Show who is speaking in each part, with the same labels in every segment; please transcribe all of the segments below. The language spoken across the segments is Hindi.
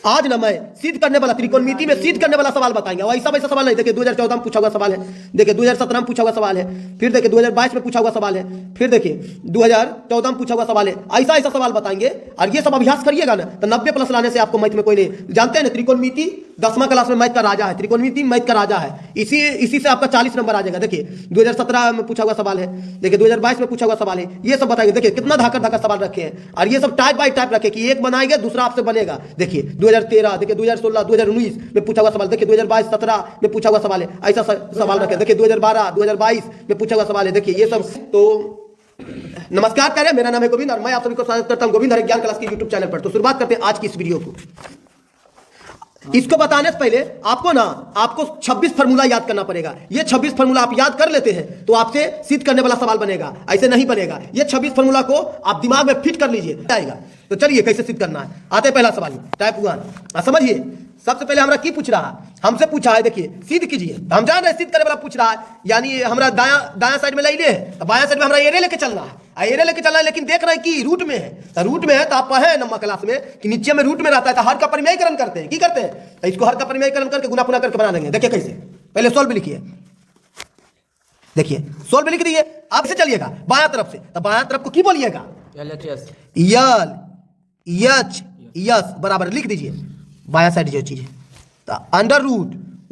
Speaker 1: आज ना मैं सिद्ध करने वाला त्रिकोणमिति में सिद्ध करने वाला सवाल बताएंगे। वैसा वैसा सवाल नहीं। देखिए 2014 में पूछा हुआ सवाल है, देखिए 2017 में पूछा हुआ सवाल है, फिर देखिए 2022 में पूछा हुआ सवाल है, फिर देखिए 2014 में पूछा हुआ सवाल है। ऐसा ऐसा सवाल बताएंगे और ये सब अभ्यास करिएगा ना तो 90+ लाने से आपको मैथ में कोई नहीं। जानते हैं ना त्रिकोणमिति 10वां क्लास में मैथ का राजा है, त्रिकोणमिति मैथ का राजा है। इसी से आपका 40 नंबर आ जाएगा। देखिए 2017 में पूछा हुआ सवाल है, देखिए 2022 में पूछा हुआ सवाल है, ये सब बताएंगे। देखिए कितना धाकर सवाल रखे हैं और ये सब टाइप बाय टाइप रखे कि एक बनाएंगे दूसरा आपसे बनेगा। देखिए 2013, देखिए 2016, 2019 में पूछा हुआ सवाल, देखिए 2022, 17 में पूछा हुआ सवाल है। ऐसा सवाल रखे। देखिए 2012, 2022 में पूछा हुआ सवाल है। देखिए ये सब। तो नमस्कार करें, मेरा नाम है गोविंद और मैं आप सभी को स्वागत करता हूं गोविंद हर ज्ञान क्लास के यूट्यूब चैनल पर। तो शुरुआत करते हैं आज की इस वीडियो को। इसको बताने से पहले आपको 26 फार्मूला याद करना पड़ेगा। ये 26 फार्मूला आप याद कर लेते हैं तो आपसे सिद्ध करने वाला सवाल बनेगा, ऐसे नहीं बनेगा। ये 26 फार्मूला को आप दिमाग में फिट कर लीजिए, आएगा। तो चलिए कैसे सिद्ध करना है। आते हैं पहला सवाल, टाइप 1। समझिए सबसे पहले हमरा की पूछ रहा है, हमसे पूछा है। देखिए सिद्ध कीजिए। हम जान रहे सिद्ध करने वाला पूछ रहा है, यानी हमरा दाया साइड में ले लिए है तो बाया साइड में हमरा एरे लेके चलना है, एरे लेके चलना है। लेकिन देख रहे हैं कि रूट में है, तो रूट में है तो आप पढ़े नंबर क्लास में कि नीचे में रूट में रहता है तो हर का परिमेयकरण करते हैं। की करते हैं? तो इसको हर का परिमेयकरण करके गुना पुना करके बना देंगे। देखिए कैसे, पहले सोल्व लिखिए। देखिए सोल्व लिख दिए। अब से चलिएगा बाया तरफ से, तो बाया तरफ को की बोलिएगा? यस बराबर लिख दीजिए बाया साइड जो चीज है। तो under root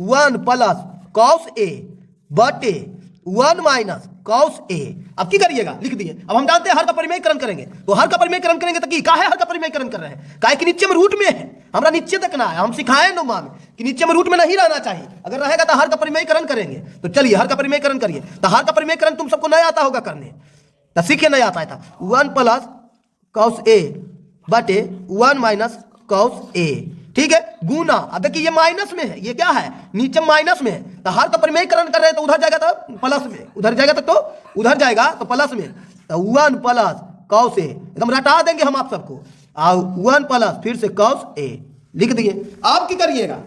Speaker 1: 1 plus cos A बटे 1 माइनस कॉस ए। अब की करिएगा? लिख दिए। अब हम जानते हैं हर का परिमेयकरण करेंगे, तो हर का परिमेयकरण करेंगे तो की काहे हर का परिमेयकरण कर रहे हैं? काहे कि नीचे में रूट में है, हमरा नीचे देखना है। हम सिखाए नुमा में कि नीचे में रूट में नहीं रहना चाहिए, अगर रहेगा तो हर का परिमेयकरण करेंगे। तो चलिए हर का परिमेयकरण करिए। तो हर का परिमेयकरण तुम सबको नहीं आता होगा करने, तो सीखे नहीं आता था। 1 प्लस कॉस ए बटे 1 माइनस कॉस ए, ठीक है, गुना। अब देखिए ये माइनस में है, ये क्या है? नीचे माइनस में है, तो हर का परिमेयकरण कर रहे हैं तो उधर जाएगा तो प्लस में, उधर जाएगा तो उधर जाएगा तो प्लस में। तो 1 प्लस कॉस ए एकदम रटा देंगे हम आप सबको। 1 प्लस फिर से कॉस ए लिख दिए। अब की करिएगा?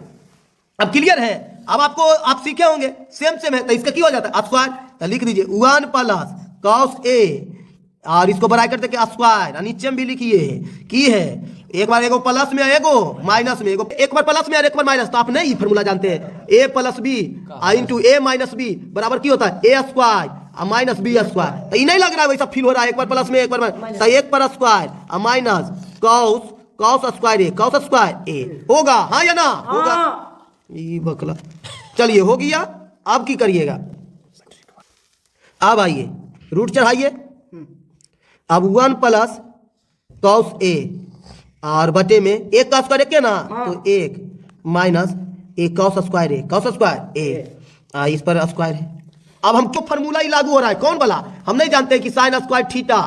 Speaker 1: अब क्लियर है? अब आपको आप सीखे होंगे सेम है, तो इसका क्या हो जाता है? स्क्वायर। तो लिख दीजिए 1 प्लस कॉस ए और इसको ब्रैकेट देके स्क्वायर, नीचे में भी लिखिए की है। एक बार एगो प्लस में एगो माइनस में, एगो एक बार प्लस में और एक बार माइनस। तो आप नहीं फार्मूला जानते हैं, A plus B into A minus B बराबर की होता है? A square minus B square. तो ये नहीं लग रहा है वैसा फील हो रहा है? एक बार प्लस में एक बार माइनस, तो एक पर स्क्वायर माइनस कॉस स्क्वायर ए होगा, हाँ या ना? होगा। ये बकला। चलिए हो गया। अब की करिएगा? अब आइए रूट चढ़ाइए। अब 1 प्लस कॉस ए और बटे में एक का स्क्वायर एक ना, तो एक माइनस एक कॉस स्क्वायर ए इस पर स्क्वायर है। अब हमको फार्मूला ही लागू हो रहा है, कौन वाला? हम नहीं जानते कि sign square theta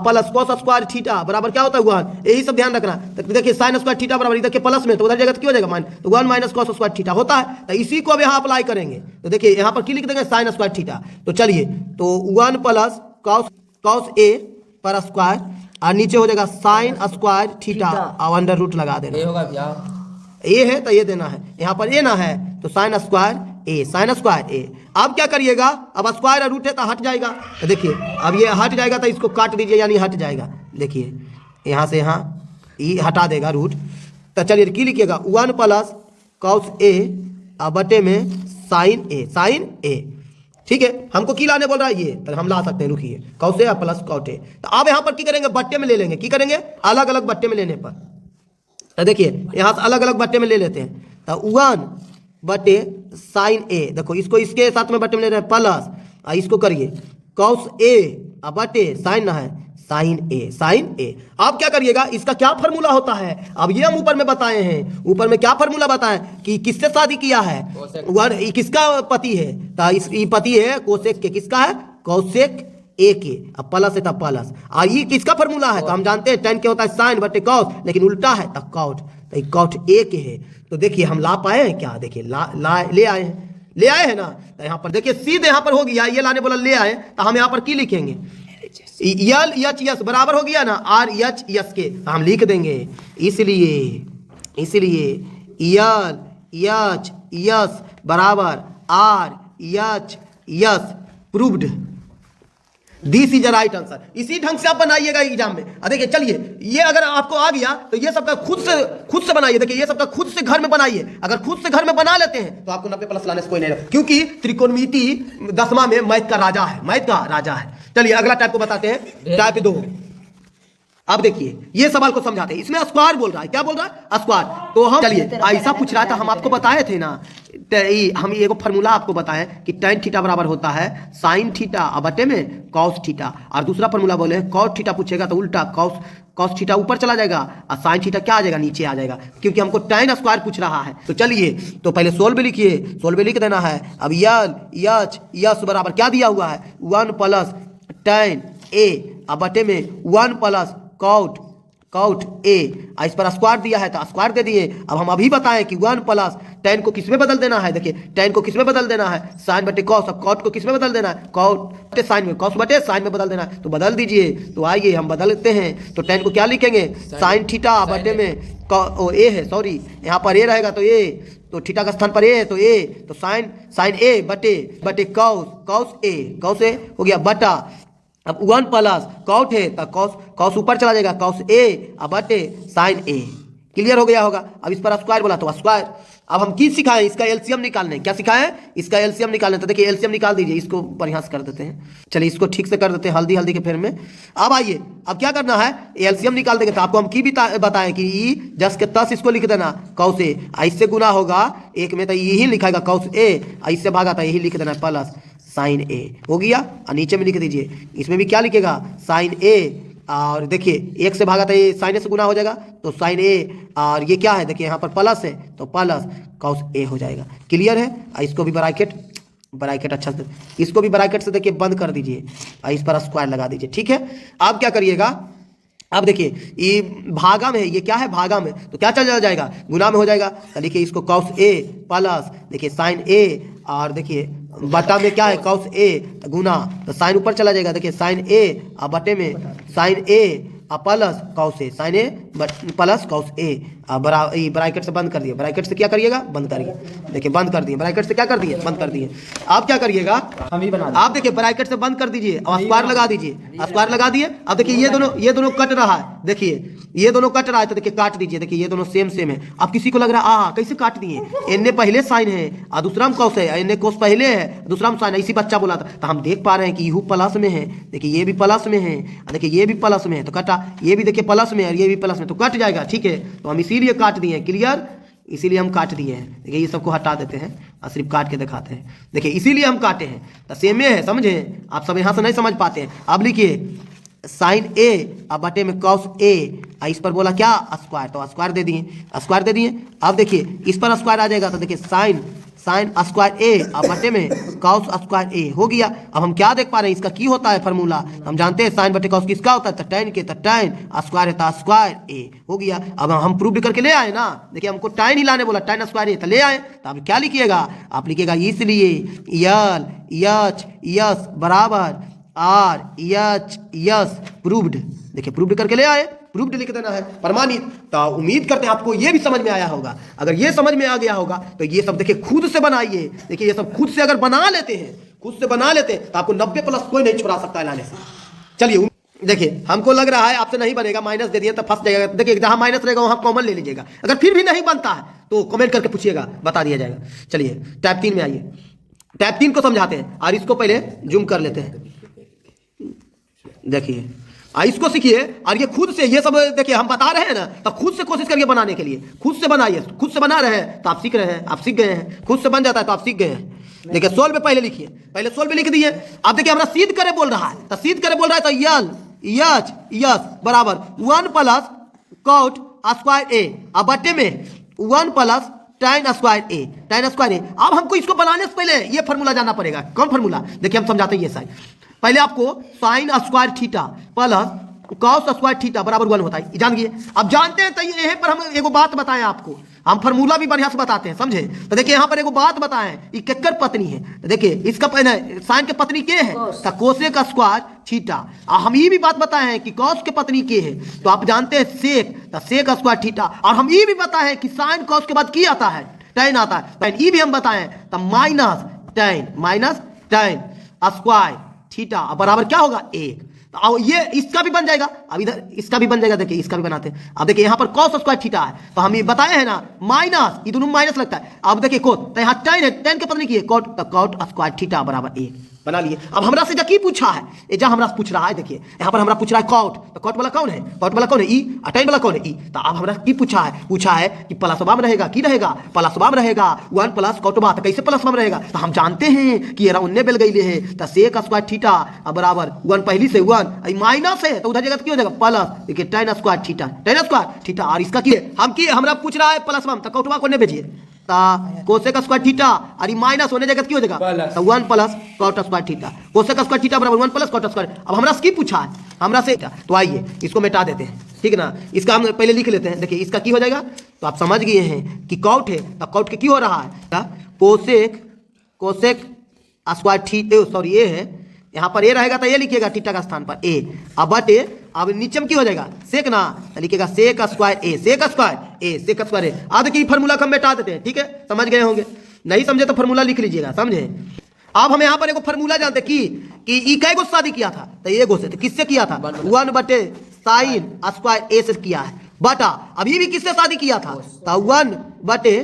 Speaker 1: plus cos square theta बराबर क्या होता है? 1। यही सब ध्यान रखना। तो देखिए साइन स्क्वायर थीटा बराबर इधर के प्लस में, तो उधर जाएगा तो क्या हो जाएगा? माइनस। तो 1 माइनस कॉस स्क्वायर थीटा होता है। तो इसी को अब यहाँ अप्लाई करेंगे। तो देखिए यहाँ पर की लिख देंगे? Sign square theta. तो चलिए तो 1 प्लस कॉस ए पर स्क्वायर और नीचे हो जाएगा साइन स्क्वायर थीटा और अंडर रूट लगा देना। ये होगा क्या? ए है तो ये देना है, यहाँ पर ए ना है तो साइन स्क्वायर ए। अब क्या करिएगा? अब स्क्वायर और रूट है तो हट जाएगा। तो देखिए अब ये हट जाएगा तो इसको काट दीजिए, यानी हट जाएगा। देखिए यहाँ से यहाँ ये हटा देगा रूट। तो चलिए की लिखिएगा? 1 प्लस कॉस ए बटे में साइन ए, ठीक है। हमको की लाने बोल रहा है ये, तो हम ला सकते हैं, रुकिए। Cos A plus cot A. तो अब यहाँ पर की करेंगे? बट्टे में ले लेंगे। की करेंगे? अलग अलग बट्टे में लेने पर। तो देखिए यहाँ से अलग अलग बट्टे में ले लेते हैं। तो 1 बटे साइन ए, देखो इसको इसके साथ में बट्टे में ले रहे हैं प्लस, इसको करिए कॉस ए बटे साइन ना है साइन ए। अब क्या करिएगा? इसका क्या फार्मूला होता है? अब ये हम ऊपर में बताए हैं। ऊपर में क्या फार्मूला बताएं कि किससे शादी किया है? किसका पति है? तो इस पति है कोसेक के। किसका है? कोसेक ए के। अब प्लस है तब प्लस। और ये किसका फार्मूला है? तो हम जानते हैं tan के होता है साइन बटे कॉस, लेकिन उल्टा है तो कॉट। तो कॉट ए के है। तो देखिए हम ला पाए हैं क्या? देखिए ले आए हैं ना। तो यहाँ पर देखिए सीधे यहाँ पर हो गया, ये लाने बोला ले आए, तो हम यहाँ पर की लिखेंगे? यल एच यस बराबर हो गया ना आर एच यस के, हम लिख देंगे। इसलिए यल एच यस बराबर R H yes proved. This is right answer. इसी ढंग से आप बनाइएगा एग्जाम में। देखिए चलिए, ये अगर आपको आ गया तो ये सबका खुद से बनाइए। देखिए ये सबका खुद से घर में बनाइए। अगर खुद से घर में बना लेते हैं तो आपको 90+ लाने से कोई नहीं रहेगा, क्योंकि त्रिकोणमिति 10वां में मैथ का राजा है, मैथ का राजा है। चलिए अगला टाइप को बताते हैं, टाइप 2। अब देखिए ये सवाल को समझाते हैं। इसमें स्क्वायर बोल रहा है, क्या बोल रहा है? स्क्वायर। तो हम चलिए ऐसा पूछ रहा था, हम आपको बताए थे ना, हम एगो फार्मूला आपको बताएं कि tan थीटा बराबर होता है sin थीटा बटे में cos थीटा, और दूसरा फार्मूला बोले cos थीटा पूछेगा तो उल्टा cos थीटा ऊपर चला जाएगा और sin थीटा क्या आ जाएगा? नीचे आ जाएगा, क्योंकि हमको tan स्क्वायर पूछ रहा है। तो चलिए तो पहले सोल्व लिखिए, सोल्व लिख देना है। अब यस बराबर क्या दिया हुआ है? 1 + tan a बटे में 1 + cot a, इस पर स्क्वायर दिया है तो स्क्वायर दे दिए। अब हम अभी बताएं कि 1 + tan को किस में बदल देना है? देखिए tan को किस में बदल देना है? sin बटे cos। अब cot को किस में बदल देना है? cot बटे sin में, cos बटे sin में बदल देना है। तो बदल दीजिए। तो आइए हम बदलते हैं। तो tan को क्या लिखेंगे? sin थीटा बटे में a है, सॉरी यहाँ पर a रहेगा तो a, तो थीटा का स्थान पर a है तो a, तो sin a बटे cos a हो गया बटा। अब 1 + cot है तो cos ऊपर चला जाएगा, cos a बटे sin a। क्लियर हो गया होगा। अब इस पर स्क्वायर बोला तो स्क्वायर। अब हम की सिखाएं? इसका एलसीएम निकालने। क्या सिखाएं? इसका एलसीएम निकालने। तो देखिए एलसीएम निकाल दीजिए, इसको बढ़िया से कर देते हैं। चलिए इसको ठीक से कर देते हैं, हल्दी के फेर में। अब आइए अब क्या करना है, एलसीएम निकाल देंगे। तो आपको हम की भी बताएं कि ई जस के तस इसको लिख देना cos a, इससे गुना होगा एक में तो यही लिखाएगा cos a, इससे भागा था यही लिख देना प्लस sin a। हो गया। और नीचे में लिख दीजिए, इसमें भी क्या लिखेगा? sin a, और देखिए एक से भागा था ये sin a से गुना हो जाएगा तो sin a, और ये क्या है? देखिए यहाँ पर प्लस है तो प्लस cos a हो जाएगा। क्लियर है। इसको भी ब्रैकेट अच्छा से, इसको भी ब्रैकेट से देखिए बंद कर दीजिए और इस पर स्क्वायर लगा दीजिए। ठीक है। अब क्या करिएगा? अब देखिए ये भागा में है, ये क्या है? भागा में, तो क्या चल जाएगा? गुना में हो जाएगा। तो देखिए इसको cos a प्लस देखिए sin a, और देखिए बटा में क्या है? cos a गुना, तो sin ऊपर चला जाएगा। देखिए sin a और बटे में sin a plus cos a, sin a plus cos a, bracket से बंद कर दिए। ब्रैकेट से क्या करिएगा? बंद करिए। देखिए बंद कर दिए, ब्रैकेट से क्या कर दिए? बंद कर दिए। आप क्या करिएगा? आप देखिए ब्रैकेट से बंद कर दीजिए और स्क्वायर लगा दीजिए। स्क्वायर लगा दिए। अब देखिए ये दोनों कट रहा है, देखिए ये दोनों कट रहा है तो देखिए काट दीजिए। देखिए ये दोनों सेम है। अब किसी को लग रहा है कैसे काट दिए? एन पहले साइन है और दूसरा में cos है, एन cos पहले है दूसरा में साइन है, इसी बच्चा बोला था। तो हम देख पा रहे हैं कि यू प्लस में है, देखिए ये भी प्लस में है, देखिए ये भी प्लस में है तो कटा, ये भी देखिए प्लस में है और ये भी प्लस में, तो कट जाएगा। ठीक है। तो हम इसीलिए काट दिए। क्लियर। इसीलिए हम काट दिए हैं। देखिए ये सबको हटा देते हैं और सिर्फ काट के दिखाते हैं। देखिए इसीलिए हम काटे हैं, तो सेम है, समझे? आप सब यहाँ से नहीं समझ पाते हैं। अब लिखिए sin a अब बटे में cos a, इस पर बोला क्या? स्क्वायर, तो स्क्वायर दे दिए। अब देखिए इस पर स्क्वायर आ जाएगा तो देखिए sin स्क्वायर a अब बटे में cos स्क्वायर a हो गया। अब हम क्या देख पा रहे हैं? इसका की होता है फार्मूला, हम जानते हैं sin बटे cos किसका होता है? तो tan के, तो tan स्क्वायर है तो स्क्वायर a हो गया। अब हम प्रूफ करके ले आए ना। देखिए हमको tan ही लाने बोला, tan स्क्वायर a तो ले आए। तो अब क्या लिखिएगा? आप लिखिएगा इसलिए यस बराबर आर यस प्रूव्ड। देखिए प्रूव्ड करके ले आए, प्रूव्ड लिख देना है, प्रमाणित। तो उम्मीद करते हैं आपको ये भी समझ में आया होगा। अगर ये समझ में आ गया होगा तो ये सब देखिए खुद से बनाइए। देखिए ये सब खुद से अगर बना लेते हैं तो आपको 90+ कोई नहीं छुड़ा सकता है लाने से। चलिए देखिए हमको लग रहा है आपसे नहीं बनेगा, माइनस दे दिए तो फंस जाएगा। देखिए जहां माइनस रहेगा वहां कॉमन ले लीजिएगा। अगर फिर भी नहीं बनता है तो कमेंट करके पूछिएगा, बता दिया जाएगा। चलिए टाइप 3 में आइए। टाइप 3 को समझाते हैं और इसको पहले जूम कर लेते हैं। देखिए इसको सीखिए और ये खुद से, ये सब देखिए हम बता रहे हैं ना, तो खुद से कोशिश करिए बनाने के लिए। खुद से बनाइए, खुद से बना रहे हैं तो आप सीख रहे हैं, आप सीख गए हैं। खुद से बन जाता है तो आप सीख गए हैं। देखिए सोल्व पहले लिखिए, पहले सोल्व लिख दिए। अब देखिए हमारा सीध करे बोल रहा है, तो सीध करे बोल रहा है तो यस बराबर 1 + cot स्क्वायर a अब बटे में 1 + tan स्क्वायर a। अब हमको इसको बनाने से पहले ये फार्मूला जानना पड़ेगा। कौन फार्मूला? देखिए हम समझाते हैं। ये साइन पहले आपको sin square theta plus cos square theta बराबर 1 होता है, जान गए। अब जानते हैं तो यहीं पर हम एगो बात बताएं आपको, हम फार्मूला भी बढ़िया से बताते हैं, समझे? तो देखिए यहाँ पर एगो बात बताएं, ये केकर पत्नी है? तो देखिए इसका साइन के पत्नी के है तो कोसेक स्क्वायर थीटा। हम ये भी बात बताए हैं कि कॉस के पत्नी के है तो आप जानते हैं सेक, तो सेक स्क्वायर थीटा। और हम ये भी बताए हैं कि साइन कॉस के बाद की आता है? tan आता है। ये भी हम बताएं तो माइनस tan स्क्वायर थीटा बराबर क्या होगा 1। तो अब ये इसका भी बन जाएगा, अब इधर इसका भी बन जाएगा, देखिए इसका भी बनाते हैं। अब देखिए यहाँ पर कॉस स्क्वायर थीटा है, तो हम ये बताए हैं ना माइनस, ये दोनों माइनस लगता है। अब देखिए कोट, तो यहाँ टेन है, टेन के पता नहीं किए कोट, तो कोट स्क्वायर थीटा बराबर 1 बना लिए। अब हमरा से क्या पूछा है, ये जहाँ हमरा से पूछ रहा है, देखिए यहाँ पर हमरा पूछ रहा है कॉट, तो कॉट वाला कौन है, कॉट वाला कौन है, ई, और टेन वाला कौन है, ई। तो अब हमरा की पूछा है कि प्लसवा में रहेगा, की रहेगा, प्लसवा में रहेगा 1 प्लस कॉटवा, तो कैसे प्लसवा में रहेगा, तो हम जानते हैं कि ये उन्ने बेल गई है, तो सेक स्क्वायर थीटा बराबर 1 पहली से 1 माइनस है, तो उधर जगह क्यों हो जाएगा प्लस, देखिए ten square theta, ten square theta, और इसका की हम की हमरा पूछ रहा है प्लसवा, तो कॉटवा को भेजिए, कोसेक स्क्वायर थीटा, और माइनस होने जगह क्यों हो जाएगा, तो 1 plus cot square theta, cosec square theta बराबर 1 प्लस कॉट स्क्वायर। अब हमरा से की पूछा है, हमरा से, तो आइए इसको मिटा देते हैं, ठीक ना, इसका हम पहले लिख लेते हैं। देखिए इसका की हो जाएगा, तो आप समझ गए हैं कि कॉट है, तो कॉट के की हो रहा है, कोसेक स्क्वायर थीटा, सॉरी ये है, यहाँ पर ए रहेगा तो ये लिखिएगा थीटा का स्थान पर ए, अब बटे, अब नीचे में की हो जाएगा सेक ना, तो लिखिएगा सेक स्क्वायर ए, सेक स्क्वायर ए, सेक स्क्वायर ए। अब देखिए फार्मूला को हम मिटा देते हैं, ठीक है, समझ गए होंगे, नहीं समझे तो फार्मूला लिख लीजिएगा, समझे। अब हम यहाँ पर एक फार्मूला जानते कि ई कै गो शादी किया था, तो ये गो से, तो किससे किया था, 1 बटे साइन स्क्वायर ए से किया है, बटा अभी भी किससे शादी किया था, तो 1 बटे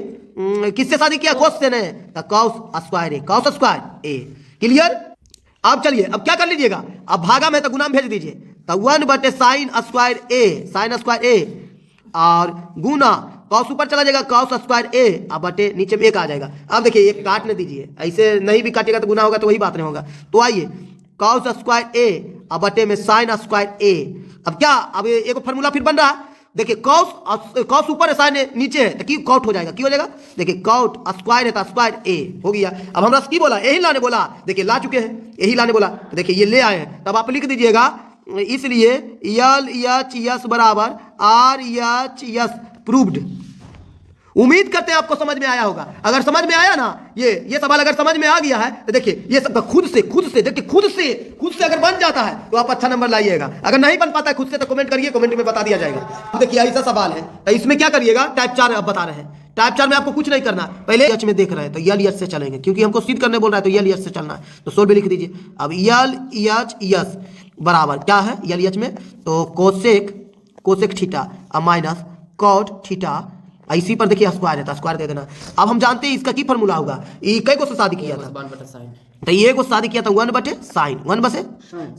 Speaker 1: किससे शादी किया, कोस से नहीं, तो कॉस स्क्वायर ए, कॉस स्क्वायर ए, क्लियर। अब चलिए अब क्या कर लीजिएगा, अब भागा में तो गुना में भेज दीजिए, तो 1 बटे साइन स्क्वायर ए, साइन स्क्वायर ए, और गुना कॉस ऊपर चला जाएगा, कॉस स्क्वायर ए, अब बटे नीचे में 1 आ जाएगा। अब देखिए एक काट न दीजिए, ऐसे नहीं भी काटेगा तो गुना होगा, तो वही बात नहीं होगा। तो आइए कॉस स्क्वायर ए, अब बटे में साइन स्क्वायर ए। अब क्या, अब एक फार्मूला फिर बन रहा है, देखिए कॉस ऊपर है, साइन नीचे है, तो की कॉट हो जाएगा, की हो जाएगा, देखिए कॉट स्क्वायर है तो स्क्वायर ए हो गया। अब हमरा की बोला, यही लाने बोला, देखिए ला चुके हैं, यही लाने बोला, तो देखिए ये ले आए हैं, तब आप लिख दीजिएगा, इसलिए यल एच यस बराबर आर एच यस प्रूव्ड। उम्मीद करते हैं आपको समझ में आया होगा। अगर समझ में आया ना, ये सवाल अगर समझ में आ गया है, तो देखिए ये सब खुद से देखिए खुद से अगर बन जाता है तो आप अच्छा नंबर लाइएगा। अगर नहीं बन पाता है खुद से तो कमेंट करिए, कमेंट में बता दिया जाएगा। अब देखिए ऐसा सवाल है, तो इसमें क्या करिएगा, टाइप 4 अब बता रहे हैं, टाइप 4 में आपको कुछ नहीं करना, पहले एच में देख रहे हैं तो यल एच से चलेंगे, क्योंकि हमको सिद्ध करने बोल रहा है, तो यल एच से चलना है, तो सोल्व लिख दीजिए। अब यल एच यस बराबर क्या है, यल एच में तो कोसेक थीटा अब माइनस कॉट थीटा, इसी पर देखिए स्क्वायर है तो स्क्वायर दे देना। अब हम जानते हैं इसका की फार्मूला होगा, ये कई को से शादी किया था, तो ये को शादी किया था 1 बटे साइन, 1 बटे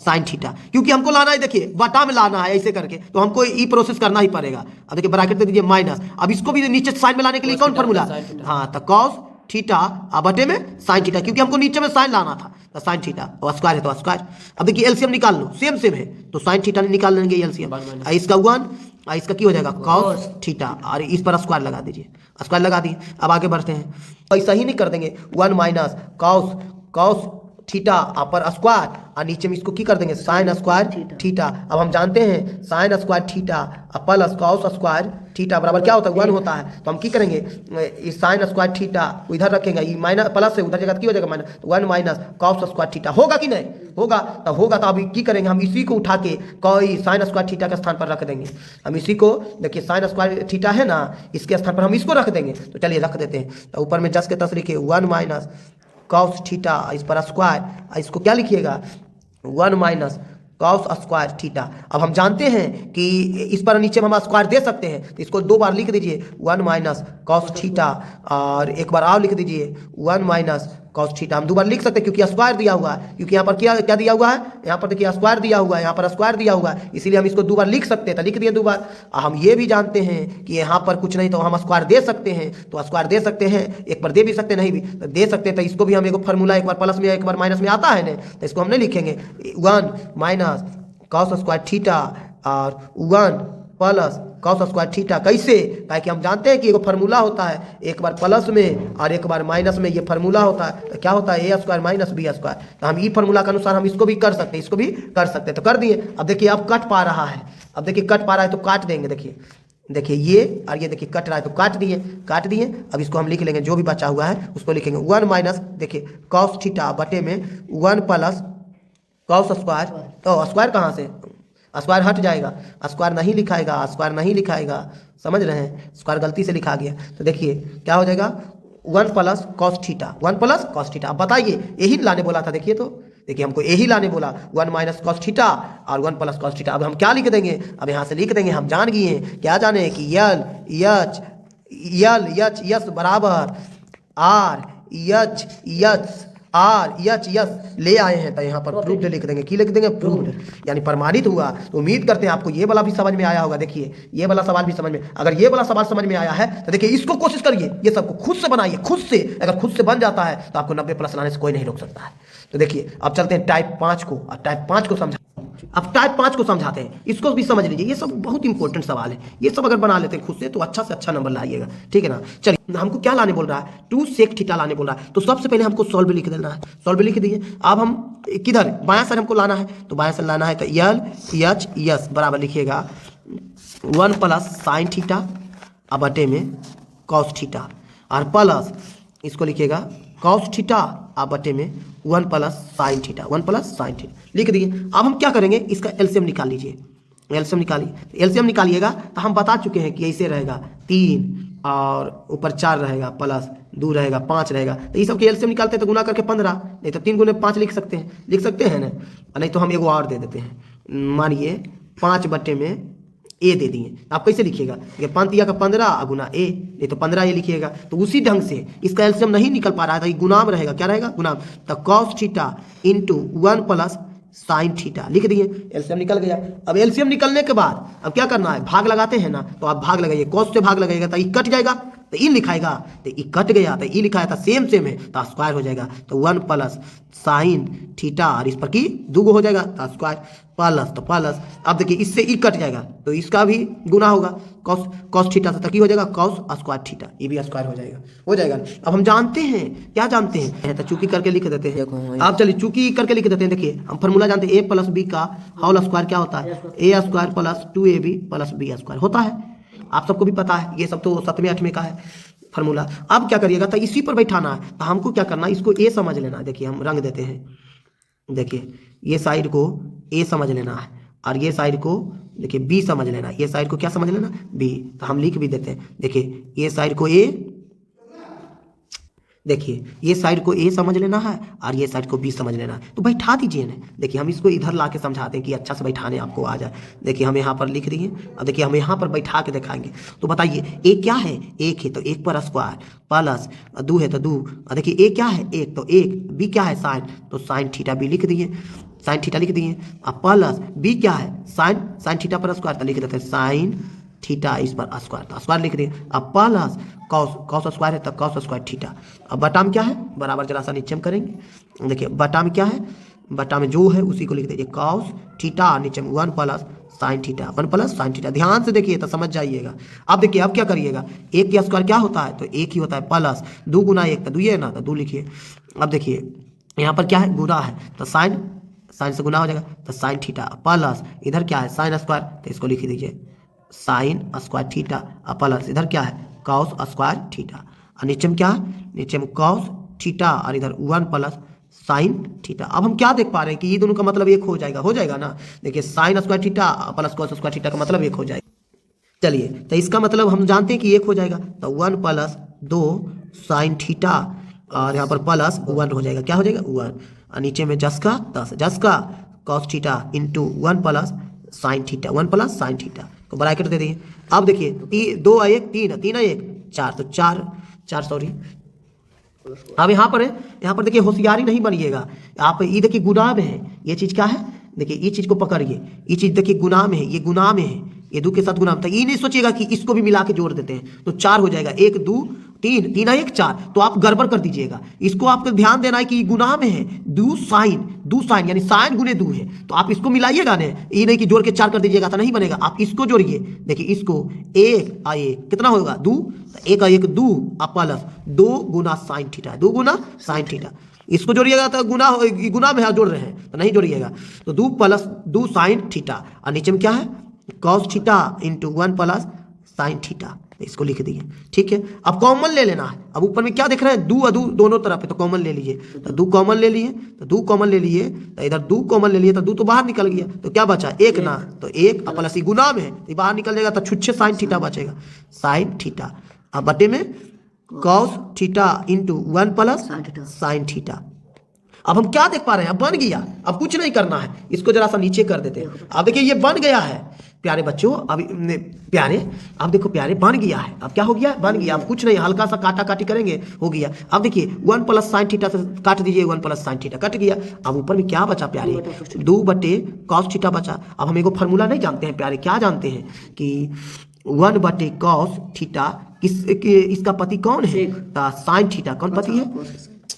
Speaker 1: साइन थीटा, क्योंकि हमको लाना है, देखिए बटा में लाना है ऐसे करके, तो हमको ये प्रोसेस करना ही पड़ेगा। अब देखिए ब्रैकेट दे दीजिए माइनस, अब इसको भी नीचे साइन में लाने के लिए कौन फार्मूला, हाँ, तो कॉस थीटा अब बटे में साइन थीटा, क्योंकि हमको नीचे में साइन लाना था, तो साइन थीटा और स्क्वायर है तो स्क्वायर। अब देखिए एलसीएम निकाल लो, सेम है, तो साइन थीटा निकाल लेंगे एलसीएम, इसका 1, इसका की हो जाएगा कॉस थीटा, और इस पर स्क्वायर लगा दीजिए, स्क्वायर लगा दिए। अब आगे बढ़ते हैं, ऐसा ही नहीं कर देंगे, 1 माइनस कॉस थीटा पर स्क्वायर, और नीचे में इसको की कर देंगे साइन स्क्वायर थीटा। अब हम जानते हैं sign square theta plus cos square theta बराबर क्या होता है, 1 होता है, तो हम की करेंगे, इस साइन स्क्वायर थीटा इधर रखेंगे, ये माइनस प्लस से उधर जगह की हो जाएगा minus, 1 minus cos square theta होगा कि नहीं होगा, तो अभी की करेंगे, हम इसी को उठा के कोई साइन स्क्वायर थीटा के स्थान पर रख देंगे। हम इसी को देखिए साइन स्क्वायर थीटा है ना, इसके स्थान पर हम इसको रख देंगे, तो चलिए रख देते हैं। तो ऊपर में जस के तस लिखे 1 माइनस कॉस थीटा, इस पर स्क्वायर, इसको क्या लिखिएगा 1 माइनस कॉस स्क्वायर थीटा। अब हम जानते हैं कि इस पर नीचे हम स्क्वायर दे सकते हैं, तो इसको 2 बार लिख दीजिए 1 माइनस कॉस थीटा, और एक बार और लिख दीजिए 1 माइनस कॉस थीटा। हम 2 बार लिख सकते हैं क्योंकि स्क्वायर दिया हुआ है, क्योंकि यहाँ पर क्या दिया हुआ है, यहाँ पर देखिए स्क्वायर दिया हुआ है, यहाँ पर स्क्वायर दिया हुआ है, इसीलिए हम इसको 2 बार लिख सकते हैं, तो लिख दिए 2 बार। हम ये भी जानते हैं कि यहाँ पर कुछ नहीं तो हम स्क्वायर दे सकते हैं, तो स्क्वायर दे सकते हैं, एक बार दे भी सकते हैं, नहीं भी तो दे सकते हैं, तो इसको भी हम एक फार्मूला एक बार प्लस में एक बार माइनस में आता है ना, तो इसको हम नहीं लिखेंगे 1 माइनस कॉस स्क्वायर थीटा और 1 प्लस कॉस स्क्वायर थीटा। कैसे, ताकि हम जानते हैं कि एक फार्मूला होता है, एक बार प्लस में और एक बार माइनस में, ये फार्मूला होता है, तो क्या होता है A square minus B square. तो हम ई फार्मूला के अनुसार हम इसको भी कर सकते हैं, इसको भी कर सकते हैं, तो कर दिए। अब देखिए अब कट पा रहा है, अब देखिए कट पा रहा है तो काट देंगे, देखिए ये और ये देखिए कट रहा है तो काट दिए। अब इसको हम लिख लेंगे, जो भी बचा हुआ है उसको लिखेंगे 1 माइनस देखिए कॉस थीटा बटे में 1 प्लस कॉस स्क्वायर, तो स्क्वायर कहाँ से, स्क्वायर हट जाएगा, स्क्वायर नहीं लिखाएगा, समझ रहे हैं, स्क्वायर गलती से लिखा गया, तो देखिए क्या हो जाएगा 1 plus cos theta, 1 plus cos theta. अब बताइए, यही लाने बोला था, देखिए तो देखिए हमको यही लाने बोला 1 माइनस कॉस थीटा और 1 प्लस कॉस थीटा। अब हम क्या लिख देंगे, अब यहाँ से लिख देंगे, हम जान गए हैं, क्या जाने कि यल यच बराबर आर यच ले आए हैं, तो यहाँ पर प्रूव्ड लिख देंगे। की लिख देंगे, प्रूव्ड, यानी प्रमाणित हुआ। तो उम्मीद करते हैं आपको ये वाला भी समझ में आया होगा। देखिए ये वाला सवाल भी समझ में, अगर ये वाला सवाल समझ में आया है तो देखिए इसको कोशिश करिए, ये सबको खुद से बनाइए, खुद से। अगर खुद से बन जाता है तो आपको 90 प्लस लाने से कोई नहीं रोक सकता है। तो देखिए अब चलते हैं टाइप 5 को, और टाइप 5 को समझा, अब टाइप 5 को समझाते हैं, इसको भी समझ लीजिए। ये सब बहुत इंपॉर्टेंट सवाल है, ये सब अगर बना लेते हैं खुद से तो अच्छा से अच्छा नंबर लाइएगा, ठीक है ना। चलिए हमको क्या लाने बोल रहा है, 2 सेक थीटा लाने बोल रहा है। तो सबसे पहले हमको सॉल्व लिख देना है, सॉल्व लिख दिए। अब हम किधर, बायां साइड हमको लाना है, तो बायां साइड लाना है तो यल एच यस बराबर लिखिएगा 1 प्लस साइन थीटा अब बटे में कॉस थीटा, और प्लस इसको लिखिएगा कॉस थीटा अब बटे में 1 plus sine theta, 1 plus sine theta लिख दिए। अब हम क्या करेंगे, इसका एलसीएम निकाल लीजिए, एलसीएम निकालिए। एलसीएम निकालिएगा तो हम बता चुके हैं कि ऐसे रहेगा 3 और ऊपर 4 रहेगा, प्लस 2 रहेगा, 5 रहेगा। तो ये सब के एलसीएम निकालते हैं तो गुना करके 15, नहीं तो 3 गुने 5 लिख सकते हैं ना। नहीं तो हम एगो और दे देते हैं, मानिए 5 बटे में ए दे दिए। आप कैसे लिखिएगा, 5 तिया का 15 गुना ए, नहीं तो 15 ए लिखिएगा। तो उसी ढंग से इसका एलसीएम नहीं निकल पा रहा है तो ये गुणाम रहेगा, क्या रहेगा, गुणाम। तो cos theta into 1 plus sine theta लिख दिए, एलसीएम निकल गया। अब एलसीएम निकलने के बाद अब क्या करना है, भाग लगाते हैं ना, तो आप भाग लगाइए, कॉस से भाग लगाइएगा तो ये कट जाएगा, तो ई लिखाएगा, तो ई कट गया, तो ई लिखाया था सेम है, तो स्क्वायर हो जाएगा। तो 1 प्लस साइन थीटा और इस पर की 2 हो जाएगा, तो स्क्वायर प्लस, तो प्लस। अब देखिए इससे ई कट जाएगा तो इसका भी गुना होगा, कॉस थीटा से तक हो जाएगा कॉस स्क्वायर थीटा, ये भी स्क्वायर हो जाएगा। अब हम जानते हैं, क्या जानते हैं, तो चूकी करके लिख देते हैं। आप चलिए चूकी करके लिख देते हैं। देखिए हम फॉर्मूला जानते हैं, ए प्लस बी का होल स्क्वायर क्या होता है, A square plus 2ab plus B square होता है। आप सबको भी पता है, ये सब तो 7वें 8वें का है फार्मूला। अब क्या करिएगा, तो इसी पर बैठाना है। तो हमको क्या करना है, इसको ए समझ लेना है। देखिए हम रंग देते हैं, देखिए ये साइड को ए समझ लेना है और ये साइड को देखिए बी समझ लेना है। ये साइड को क्या समझ लेना, बी। तो हम लिख भी देते हैं, देखिए ये साइड को ए, देखिए ये साइड को ए समझ लेना है और ये साइड को बी समझ लेना है। तो बैठा दीजिए ना। देखिए हम इसको इधर ला के समझाते हैं कि अच्छा से बैठाने आपको आ जाए। देखिए हम यहाँ पर लिख दिए, अब देखिए हम यहाँ पर बैठा के दिखाएंगे। तो बताइए ए क्या है, 1 है तो 1 पर स्क्वायर, प्लस 2 है तो 2। देखिए ए क्या है, 1 तो 1, बी क्या है साइन, तो साइन थीटा बी लिख दिए, साइन थीटा लिख दिए। अब प्लस बी क्या है, साइन थीटा पर स्क्वायर, तो लिख देते हैं साइन थीटा इस पर स्क्वायर, तो स्क्वायर लिख दिए। अब प्लस कॉस स्क्वायर है तो कॉस स्क्वायर थीटा। अब बटा में क्या है, बराबर जरा सा नीचे में करेंगे। देखिए बटा में क्या है, बटा में जो है उसी को लिख दीजिए कॉस थीटा, नीचे में 1 plus sine theta, 1 plus sine theta. ध्यान से देखिए तो समझ जाइएगा। अब देखिए अब क्या करिएगा, 1 का स्क्वायर क्या होता है, तो 1 ही होता है, प्लस 2 गुना 1 तो 2 है ना, तो 2 लिखिए। अब देखिए यहाँ पर क्या है, गुना है तो साइन से गुना हो जाएगा, तो साइन थीटा, प्लस इधर क्या है साइन स्क्वायर, तो इसको लिख दीजिए साइन स्क्वायर थीटा, प्लस इधर क्या है कॉस स्क्वायर थीटा, और नीचे में क्या है, नीचे में कॉस थीटा और इधर 1 प्लस साइन थीटा। अब हम क्या देख पा रहे हैं कि ये दोनों का मतलब एक हो जाएगा ना। देखिए sine square theta plus cos square theta का मतलब एक हो जाएगा। चलिए तो इसका मतलब हम जानते हैं कि एक हो जाएगा, तो 1 प्लस 2 साइन थीटा और यहाँ पर प्लस 1 हो जाएगा, क्या हो जाएगा 1, और नीचे में जस का cos theta into 1 plus sine theta, 1 plus sine theta को ब्रैकेट दे दिए। अब देखिए 2 और 1 3, 3 और 1 4, तो 4 सॉरी। अब यहाँ पर देखिए होशियारी नहीं बनिएगा, आप ये देखिए गुना में है, ये चीज़ क्या है, देखिए ये चीज़ को पकड़िए, ये चीज़ देखिए गुना में है, ये गुना में है, ये 2 के साथ गुना में। तो ये नहीं सोचिएगा कि इसको भी मिला के जोड़ देते हैं, तो 4 हो जाएगा, 1 2 3, 3 और 1 4, तो आप गड़बड़ कर दीजिएगा। इसको आपको ध्यान देना है कि गुना में है, 2 साइन यानी साइन गुने 2 है, तो आप इसको मिलाइएगा ना, ये नहीं कि जोड़ के 4 कर दीजिएगा तो नहीं बनेगा। आप इसको जोड़िए, देखिए इसको 1 और 1 कितना होगा 2, 1 और 1 2 प्लस 2 गुना साइन थीटा, 2 गुना साइन थीटा। इसको जोड़िएगा तो गुना में जोड़ रहे हैं तो नहीं जोड़िएगा, तो 2 प्लस 2 साइन थीटा, और नीचे में क्या है cos theta into 1 plus sine theta, इसको लिख दिए। ठीक है, अब कॉमन ले लेना है। अब ऊपर में क्या देख रहे हैं, 2 और 2 दोनों तरफ है, तो कॉमन ले लीजिए। तो 2 कॉमन ले लिए, तो 2 कॉमन ले लिए, तो इधर 2 कॉमन ले लिए, तो 2 तो बाहर निकल गया, तो क्या बचा 1 ना, तो 1 प्लस ही गुना में है, तो बाहर निकल जाएगा, तो छुच्छे साइन थीटा बचेगा, साइन थीटा। अब बटे में cos theta into 1 plus sine theta. अब हम क्या देख पा रहे हैं, अब बन गया, अब कुछ नहीं करना है, इसको जरा सा नीचे कर देते हैं। अब देखिए ये बन गया है प्यारे बच्चों, अब प्यारे, अब देखो प्यारे बन गया है, अब क्या हो गया, बन गया, अब कुछ नहीं, हल्का सा काटा काटी करेंगे, हो गया। अब देखिए 1 प्लस साइन थीटा से काट दीजिए, 1 प्लस साइन थीटा कट गया। अब ऊपर में क्या बचा प्यारे, 2 बटे कॉस थीटा बचा। अब हम एगो फार्मूला नहीं जानते हैं प्यारे, क्या जानते हैं कि 1 बटे कॉस थीटा इसका पति कौन है, साइन थीटा कौन पति है,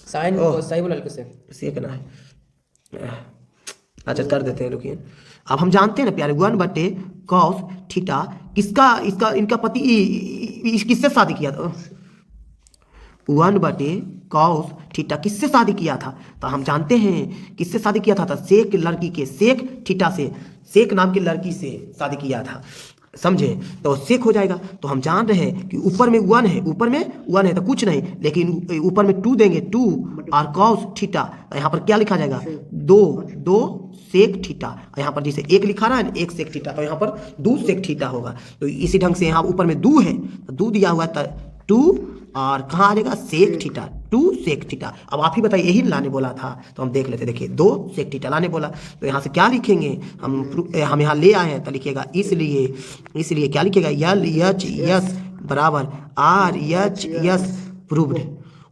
Speaker 2: साइन सही बोला कैसे
Speaker 1: सेक ना है, अच्छा कर देते हैं, रुकिए। अब हम जानते हैं ना प्यारे 1 बटे कॉस थीटा किसका, इसका इनका पति किससे शादी किया था, 1 बटे कॉस थीटा किससे शादी किया था, तो हम जानते हैं किससे शादी किया था, सेक लड़की के, सेक थीटा से, सेक नाम की लड़की से शादी किया था, समझे, तो सेक हो जाएगा। तो हम जान रहे हैं कि ऊपर में 1 है, ऊपर में 1 है तो कुछ नहीं, लेकिन ऊपर में 2 देंगे, 2 और कॉस थीटा, यहाँ पर क्या लिखा जाएगा, 2 सेक थीटा, यहाँ पर जैसे 1 लिखा रहा है ना, 1 सेक थीटा, तो यहाँ पर 2 सेक थीटा होगा। तो इसी ढंग से यहाँ ऊपर में 2 है, तो 2 दिया हुआ था, 2 और कहाँ आ जाएगा, सेक थीटा, 2 सेक थीटा। अब आप ही बताइए, यही लाने बोला था, तो हम देख लेते, देखिए 2 सेक थीटा लाने बोला, तो यहाँ से क्या लिखेंगे, हम यहाँ ले आए हैं, तो लिखिएगा इसलिए क्या लिखिएगा, LHS बराबर RHS प्रूव्ड।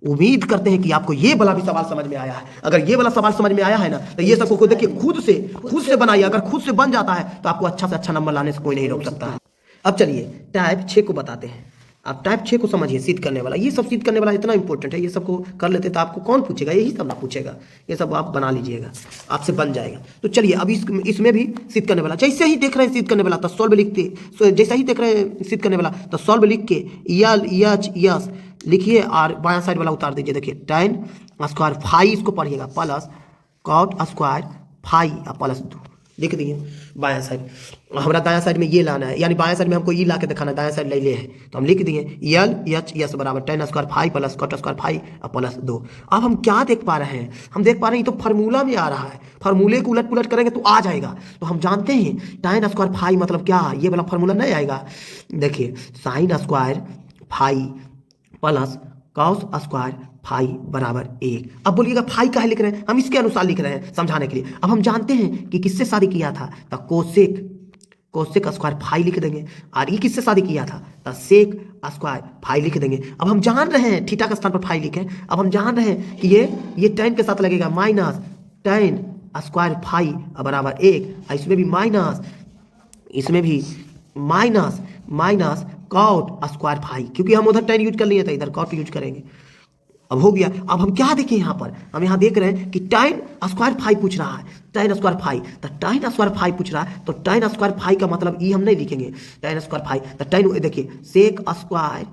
Speaker 1: उम्मीद करते हैं कि आपको ये वाला भी सवाल समझ में आया है। अगर ये वाला सवाल समझ में आया है ना, तो ये सबको देखिए खुद से बनाइए, अगर खुद से बन जाता है तो आपको अच्छा से अच्छा नंबर लाने से कोई नहीं रोक सकता है। अब चलिए टाइप 6 को बताते हैं। आप टाइप 6 को समझिए, सिद्ध करने वाला, ये सब सिद्ध करने वाला इतना इंपॉर्टेंट है, ये सबको कर लेते तो आपको कौन पूछेगा, यही सब ना पूछेगा, ये सब आप बना लीजिएगा, आपसे बन जाएगा। तो चलिए अब इसमें भी सिद्ध करने वाला, जैसे ही देख रहे हैं सिद्ध करने वाला तो सॉल्व लिखते, जैसे ही देख रहे हैं सिद्ध करने वाला तो सॉल्व लिख के LHS लिखिए और बायां साइड वाला उतार दीजिए। देखिए tan स्क्वायर फाई, इसको पढ़िएगा, plus cot square phi plus 2 लिख दिए बायां साइड। हमारा दायां साइड में ये लाना है, यानी बायां साइड में हमको ये ला के दिखाना है, दायां साइड ले है, तो हम लिख दिए LHS बराबर tan square phi plus cot square phi plus 2। अब हम क्या देख पा रहे हैं, हम देख पा रहे हैं ये तो फार्मूला में आ रहा है, फार्मूले को उलट पुलट करेंगे तो आ जाएगा। तो हम जानते हैं tan स्क्वायर फाई मतलब क्या, ये वाला फार्मूला नहीं आएगा। देखिए sine square phi plus cos square phi बराबर 1। अब बोलिएगा फाई काहे लिख रहे हैं, हम इसके अनुसार लिख रहे हैं समझाने के लिए। अब हम जानते हैं कि किससे शादी किया था, तो कोसेक स्क्वायर फाई लिख देंगे, और ये किससे शादी किया था, तो सेक स्क्वायर फाई लिख देंगे। अब हम जान रहे हैं थीटा के स्थान पर फाई लिखें, अब हम जान रहे हैं कि ये tan के साथ लगेगा, माइनस tan स्क्वायर फाई बराबर 1, इसमें भी माइनस, इसमें भी माइनस कॉट स्क्वायर फाई, क्योंकि हम उधर tan यूज कर लिए थे, इधर कॉट यूज करेंगे। अब हो गया। अब हम क्या देखें यहाँ पर, हम यहाँ देख रहे हैं कि tan स्क्वायर फाई पूछ रहा है, tan स्क्वायर फाई, तो tan स्क्वायर फाई पूछ रहा है, तो tan स्क्वायर फाई का मतलब ये हम नहीं लिखेंगे, tan स्क्वायर फाई, तो tan देखिए सेक स्क्वायर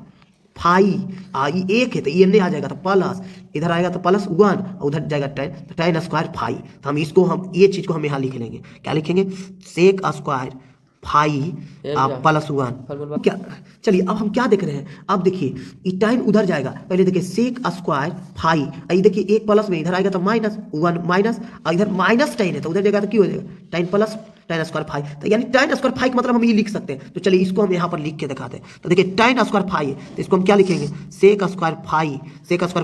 Speaker 1: फाई ये 1 है तो ये नहीं आ जाएगा, तो प्लस इधर आएगा तो प्लस 1, उधर जाएगा tan, तो tan स्क्वायर फाई। तो हम इसको, हम ये चीज़ को हम यहाँ लिख लेंगे, क्या लिखेंगे, सेक स्क्वायर फाई प्लस 1। क्या, चलिए अब हम क्या देख रहे हैं, अब देखिए ये tan उधर जाएगा, पहले देखिए सेक स्क्वायर फाई, ये देखिए 1 प्लस में इधर आएगा तो माइनस 1 माइनस, और इधर माइनस tan है तो उधर जाएगा तो क्या हो जाएगा, tan plus tan square phi, तो यानी tan स्क्वायर फाई का मतलब हम ये लिख सकते हैं। तो चलिए इसको हम यहाँ पर लिख के दिखाते हैं। तो देखिए tan स्क्वायर फाई है, तो इसको हम क्या लिखेंगे, सेक स्क्वायर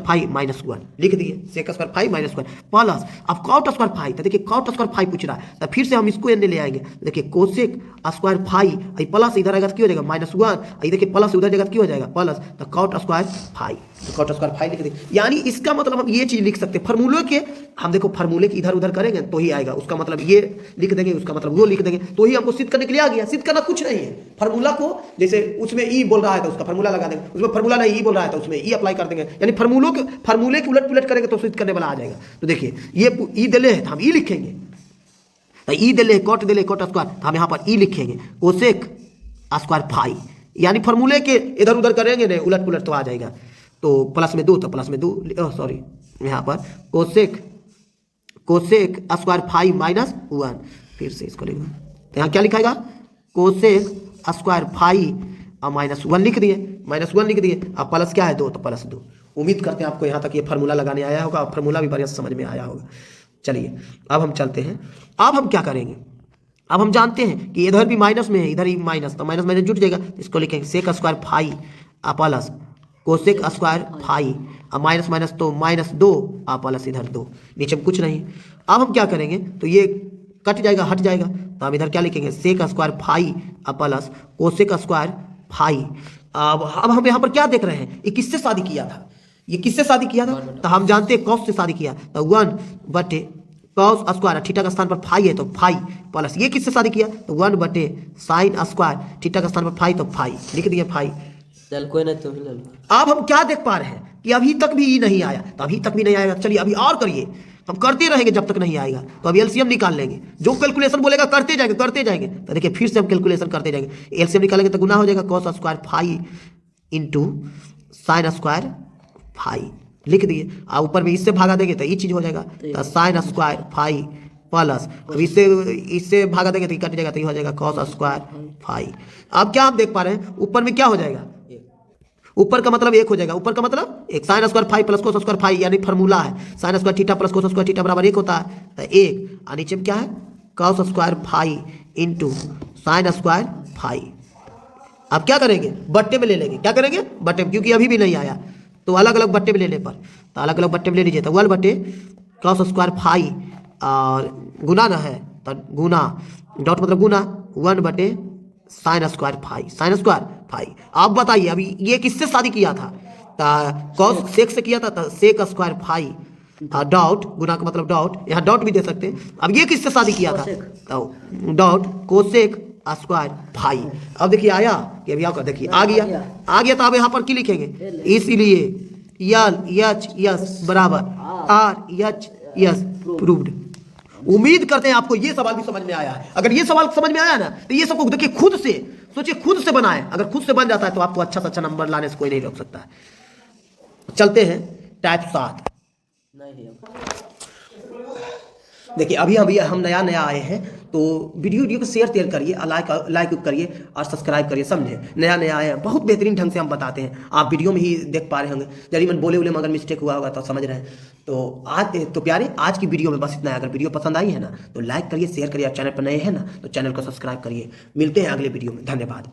Speaker 1: फाई माइनस 1 लिख दिए, sec square phi minus 1 plus, अब कॉट स्क्वायर फाई, तो देखिए कॉट स्क्वायर फाई पूछ रहा है, तो फिर से हम इसको एंड ले आएंगे। देखिए कोसेक स्क्वायर फाई, प्लस इधर आएगा तो क्या हो जाएगा, माइनस 1, ये देखिए प्लस उधर जाएगा तो क्या हो जाएगा, प्लस, तो कॉट स्क्वायर फाई, तो कॉट स्क्वायर फाई लिख देंगे। यानी इसका मतलब हम ये चीज लिख सकते हैं, फार्मूले के, हम देखो फार्मूले के इधर उधर करेंगे तो ही आएगा, उसका मतलब ये लिख देंगे, उसका मतलब वो लिख देंगे, तो ही हमको सिद्ध करने के लिए आ गया। सिद्ध करना कुछ नहीं है, फार्मूला को जैसे उसमें ई बोल रहा है तो उसका फार्मूला लगा देंगे, उसमें फार्मूला नहीं ई बोल रहा है तो उसमें ई अप्लाई कर देंगे, यानी फार्मूले के उलट पुलट करेंगे तो सिद्ध करने वाला आ जाएगा। तो देखिए ये ई दिले है तो हम ई लिखेंगे, तो ई दिले कॉट स्क्वायर, तो हम यहाँ पर ई लिखेंगे, कोसेक स्क्वायर फाई, यानी फार्मूले के इधर उधर करेंगे ना उलट पुलट तो आ जाएगा। तो प्लस में 2, तो प्लस में 2 सॉरी यहाँ पर कोसेक स्क्वायर फाई माइनस 1, फिर से इसको लिखा, तो यहाँ क्या लिखाएगा, कोसेक स्क्वायर फाई माइनस 1 लिख दिए, अब प्लस क्या है 2, तो प्लस 2। उम्मीद करते हैं आपको यहाँ तक ये फार्मूला लगाने आया होगा, और फार्मूला भी बढ़िया समझ में आया होगा। चलिए अब हम चलते हैं, अब हम क्या करेंगे, अब हम जानते हैं कि इधर भी माइनस में है, इधर ही माइनस, तो माइनस जुट जाएगा, इसको लिखेंगे sec square phi plus cosec square phi अब माइनस माइनस तो -2 और प्लस इधर 2, नीचे में कुछ नहीं। अब हम क्या करेंगे, तो ये कट जाएगा, हट जाएगा, तो हम इधर क्या लिखेंगे, सेक स्क्वायर फाई और प्लस कोसेक स्क्वायर फाई। अब हम यहाँ पर क्या देख रहे हैं, ये किससे शादी किया था, ये किससे शादी किया था, तो हम जानते हैं कॉस से शादी किया, तो 1 कॉस स्क्वायर, थीटा का स्थान पर फाई है तो फाई, प्लस ये किससे शादी किया, तो 1 साइन स्क्वायर, थीटा का स्थान पर फाई तो फाई, लिख दिए फाई।
Speaker 2: चल कोई ना, तुम ही ले लो।
Speaker 1: अब हम क्या देख पा रहे हैं कि अभी तक भी ये नहीं आया, तो अभी तक भी नहीं आएगा, चलिए अभी और करिए, हम करते रहेंगे जब तक नहीं आएगा। तो अभी एलसीएम निकाल लेंगे, जो कैलकुलेशन बोलेगा करते जाएंगे करते जाएंगे। तो देखिए फिर से हम कैलकुलेशन करते जाएंगे, एलसीएम निकालेंगे तो गुना हो जाएगा cos square phi into sine square phi, लिख दिए। और ऊपर में इससे भागा देंगे तो ये चीज़ हो जाएगा, तो साइन स्क्वायर फाई प्लस, अब इससे भागा देंगे तो कट जाएगा, तो ये हो जाएगा कॉस स्क्वायर फाई। अब क्या आप देख पा रहे हैं, ऊपर में क्या हो जाएगा, ऊपर का मतलब 1 हो जाएगा, ऊपर का मतलब 1 sine square phi plus cos square phi, यानी फार्मूला है sine square theta plus cos square theta बराबर 1 होता है, तो 1। और नीचे में क्या है, cos square phi into sine square phi. अब क्या करेंगे, बट्टे में ले लेंगे, क्या करेंगे बट्टे में, क्योंकि अभी भी नहीं आया, तो अलग अलग बट्टे में लेने पर, तो अलग अलग बट्टे में ले लीजिए, तो 1 कॉस स्क्वायर फाई और गुना ना है तो गुना, डॉट मतलब गुना 1 sine square phi, sine square phi. आप बताइए अभी ये किससे शादी किया था, कॉस सेक से किया था, तो सेक स्क्वायर फाई डॉट, गुना का मतलब डॉट, यहाँ डॉट भी दे सकते हैं। अब ये किससे शादी किया था, तो डॉट कोसेक स्क्वायर फाई। अब देखिए आया कि अभी आपका देखिए आ गया, तो अब यहाँ पर क्या लिखेंगे, इसीलिए यल एच यस बराबर आर एच यस प्रूव्ड। उम्मीद करते हैं आपको ये सवाल भी समझ में आया है। अगर ये सवाल समझ में आया ना, तो ये सबको देखिए खुद से सोचिए, खुद से बनाए, अगर खुद से बन जाता है तो आपको अच्छा से अच्छा नंबर लाने से कोई नहीं रोक सकता है। चलते हैं टाइप 7। देखिए अभी हम नया आए हैं, तो वीडियो को शेयर करिए, लाइक करिए और सब्सक्राइब करिए, समझे। नया आए हैं, बहुत बेहतरीन ढंग से हम बताते हैं, आप वीडियो में ही देख पा रहे होंगे। यदि मैं बोले में अगर मिस्टेक हुआ होगा तो समझ रहे हैं। तो प्यारे आज की वीडियो में बस इतना है। अगर वीडियो पसंद आई है ना, तो लाइक करिए, शेयर करिए, और चैनल पर नए हैं ना तो चैनल को सब्सक्राइब करिए। मिलते हैं अगले वीडियो में, धन्यवाद।